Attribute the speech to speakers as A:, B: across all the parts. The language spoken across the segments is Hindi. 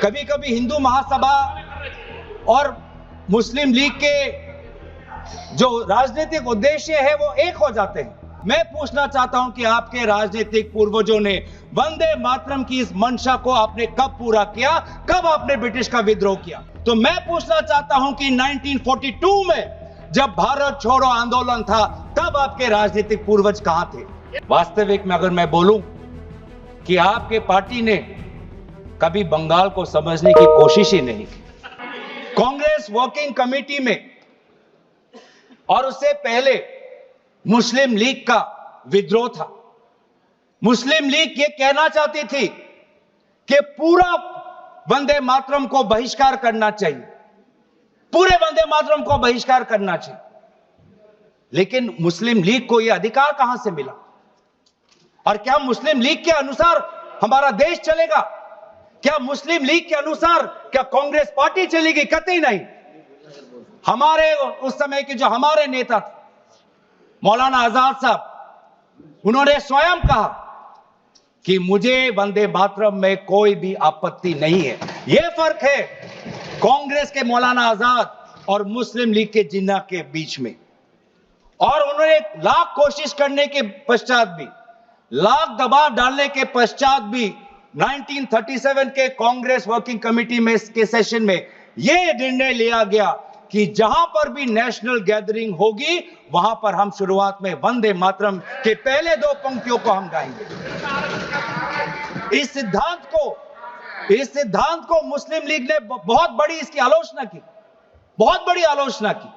A: कभी कभी हिंदू महासभा और मुस्लिम लीग के जो राजनीतिक उद्देश्य है वो एक हो जाते हैं। मैं पूछना चाहता हूं कि आपके राजनीतिक पूर्वजों ने वंदे मातरम की इस मंशा को आपने कब पूरा किया, कब आपने ब्रिटिश का विद्रोह किया? तो मैं पूछना चाहता हूं कि 1942 में जब भारत छोड़ो आंदोलन था तब आपके राजनीतिक पूर्वज कहां थे? वास्तविक में अगर मैं बोलूं कि आपके पार्टी ने कभी बंगाल को समझने की कोशिश ही नहीं की। कांग्रेस वर्किंग कमेटी में और उससे पहले मुस्लिम लीग का विद्रोह था। मुस्लिम लीग ये कहना चाहती थी कि पूरा वंदे मातरम को बहिष्कार करना चाहिए, पूरे वंदे मातरम को बहिष्कार करना चाहिए। लेकिन मुस्लिम लीग को यह अधिकार कहां से मिला? और क्या मुस्लिम लीग के अनुसार हमारा देश चलेगा? क्या मुस्लिम लीग के अनुसार क्या कांग्रेस पार्टी चलेगी? कतई नहीं। हमारे उस समय के जो हमारे नेता थे मौलाना आजाद साहब, उन्होंने स्वयं कहा कि मुझे वंदे मातरम में कोई भी आपत्ति नहीं है। यह फर्क है कांग्रेस के मौलाना आजाद और मुस्लिम लीग के जिन्ना के बीच में। और उन्होंने लाख कोशिश करने के पश्चात भी, लाख दबाव डालने के पश्चात भी 1937 के कांग्रेस वर्किंग कमेटी में के सेशन में यह निर्णय लिया गया कि जहां पर भी नेशनल गैदरिंग होगी वहां पर हम शुरुआत में वंदे मातरम के पहले दो पंक्तियों को हम गाएंगे। इस सिद्धांत को मुस्लिम लीग ने बहुत बड़ी इसकी आलोचना की, बहुत बड़ी आलोचना की,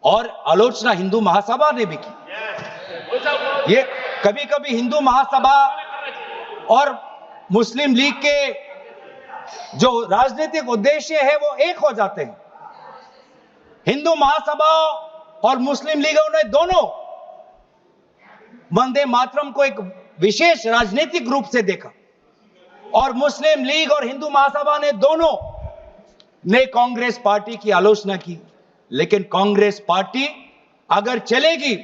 A: और आलोचना हिंदू महासभा ने भी की। ये कभी कभी हिंदू महासभा और मुस्लिम लीग के जो राजनीतिक उद्देश्य है वो एक हो जाते हैं। हिंदू महासभा और मुस्लिम लीगों ने दोनों वंदे मातरम को एक विशेष राजनीतिक रूप से देखा, और मुस्लिम लीग और हिंदू महासभा ने दोनों ने कांग्रेस पार्टी की आलोचना की। लेकिन कांग्रेस पार्टी अगर चलेगी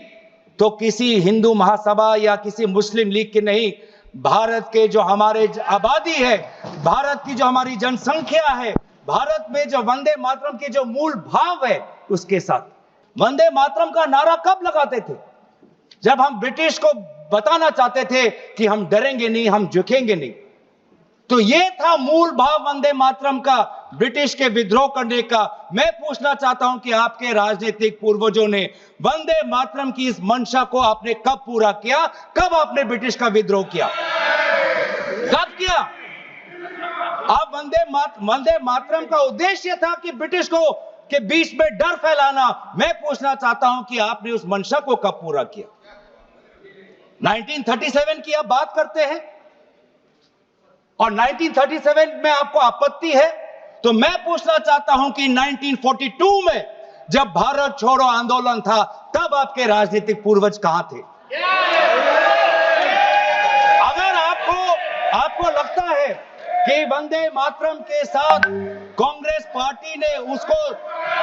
A: तो किसी हिंदू महासभा या किसी मुस्लिम लीग की नहीं, भारत के जो हमारे आबादी है, भारत की जो हमारी जनसंख्या है, भारत में जो वंदे मातरम के जो मूल भाव है उसके साथ। वंदे मातरम का नारा कब लगाते थे? जब हम ब्रिटिश को बताना चाहते थे कि हम डरेंगे नहीं, हम झुकेंगे नहीं। तो यह था मूल भाव वंदे मातरम का, ब्रिटिश के विद्रोह करने का। मैं पूछना चाहता हूं कि आपके राजनीतिक पूर्वजों ने वंदे मातरम की इस मंशा को आपने कब पूरा किया, कब आपने ब्रिटिश का विद्रोह किया, कब किया? आप वंदे मातरम का उद्देश्य था कि ब्रिटिश को के बीच में डर फैलाना। मैं पूछना चाहता हूं कि आपने उस मंशा को कब पूरा किया? 1937 की आप बात करते हैं और 1937 में आपको आपत्ति है, तो मैं पूछना चाहता हूं कि 1942 में जब भारत छोड़ो आंदोलन था तब आपके राजनीतिक पूर्वज कहां थे? अगर आपको लगता है कि वंदे मातरम के साथ कांग्रेस पार्टी ने उसको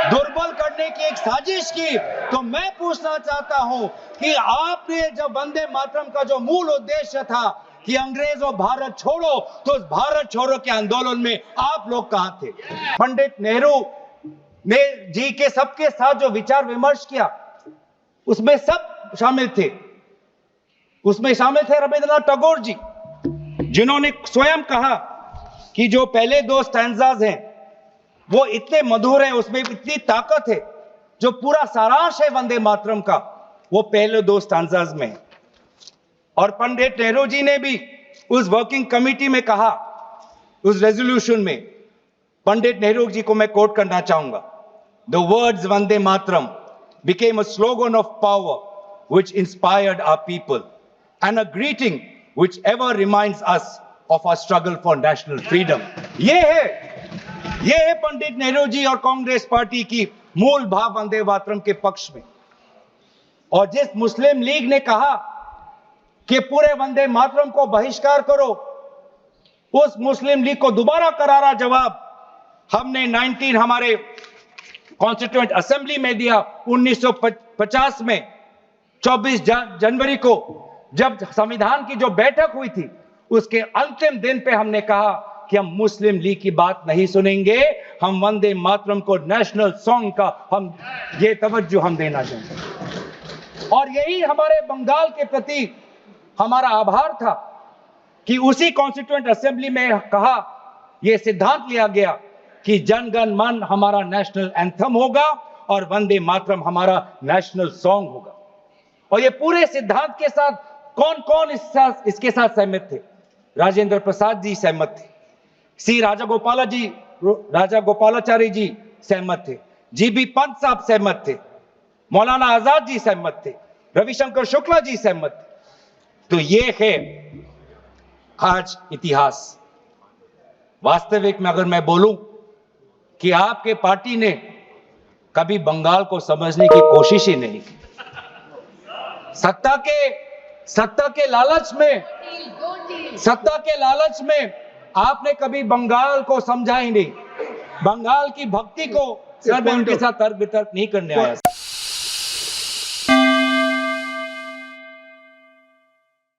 A: दुर्बल करने की एक साजिश की, तो मैं पूछना चाहता हूं कि आपने जब वंदे मातरम का जो मूल उद्देश्य था कि अंग्रेजों भारत छोड़ो, तो उस भारत छोड़ो के आंदोलन में आप लोग कहां थे? पंडित नेहरू ने जी के सबके साथ जो विचार विमर्श किया उसमें सब शामिल थे। उसमें शामिल थे रविंद्रनाथ टैगोर जी, जिन्होंने स्वयं कहा कि जो पहले दो स्टैंजाज हैं वो इतने मधुर हैं, उसमें इतनी ताकत है, जो पूरा सारांश है वंदे मातरम का वो पहले दो स्टैंजाज में है। और पंडित नेहरू जी ने भी उस वर्किंग कमेटी में कहा, उस रेजोल्यूशन में, पंडित नेहरू जी को मैं कोट करना चाहूंगा, the words Vande Mataram became a slogan of power which inspired our people and a greeting which ever reminds us of our struggle for national freedom। ये है पंडित नेहरू जी और कांग्रेस पार्टी की मूल भाव वंदे मातरम के पक्ष में। और जिस मुस्लिम लीग ने कहा कि पूरे वंदे मातरम को बहिष्कार करो, उस मुस्लिम लीग को दोबारा करारा जवाब हमने हमारे कॉन्स्टिट्यूएंट असेंबली में दिया 1950 में 24 जनवरी को, जब संविधान की जो बैठक हुई थी उसके अंतिम दिन पे हमने कहा कि हम मुस्लिम लीग की बात नहीं सुनेंगे, हम वंदे मातरम को नेशनल सॉन्ग का हम ये तवज्जो हम देना चाहेंगे। और यही हमारे बंगाल के प्रति हमारा आभार था कि उसी कॉन्स्टिट्यूएंट असेंबली में कहा, यह सिद्धांत लिया गया कि जन गण मन हमारा नेशनल एंथम होगा और वंदे मातरम हमारा नेशनल सॉन्ग होगा। और ये पूरे सिद्धांत के साथ कौन कौन इसके साथ सहमत थे? राजेंद्र प्रसाद जी सहमत थे, सी राजागोपालाचारी जी सहमत थे, जीबी पंत साहब सहमत थे, मौलाना आजाद जी सहमत थे, रविशंकर शुक्ला जी सहमत थे। तो ये है आज इतिहास। वास्तविक में अगर मैं बोलूं कि आपके पार्टी ने कभी बंगाल को समझने की कोशिश ही नहीं की। सत्ता के लालच में आपने कभी बंगाल को समझा ही नहीं। बंगाल की भक्ति को सिर्फ उनके साथ तर्क वितर्क नहीं करने आया।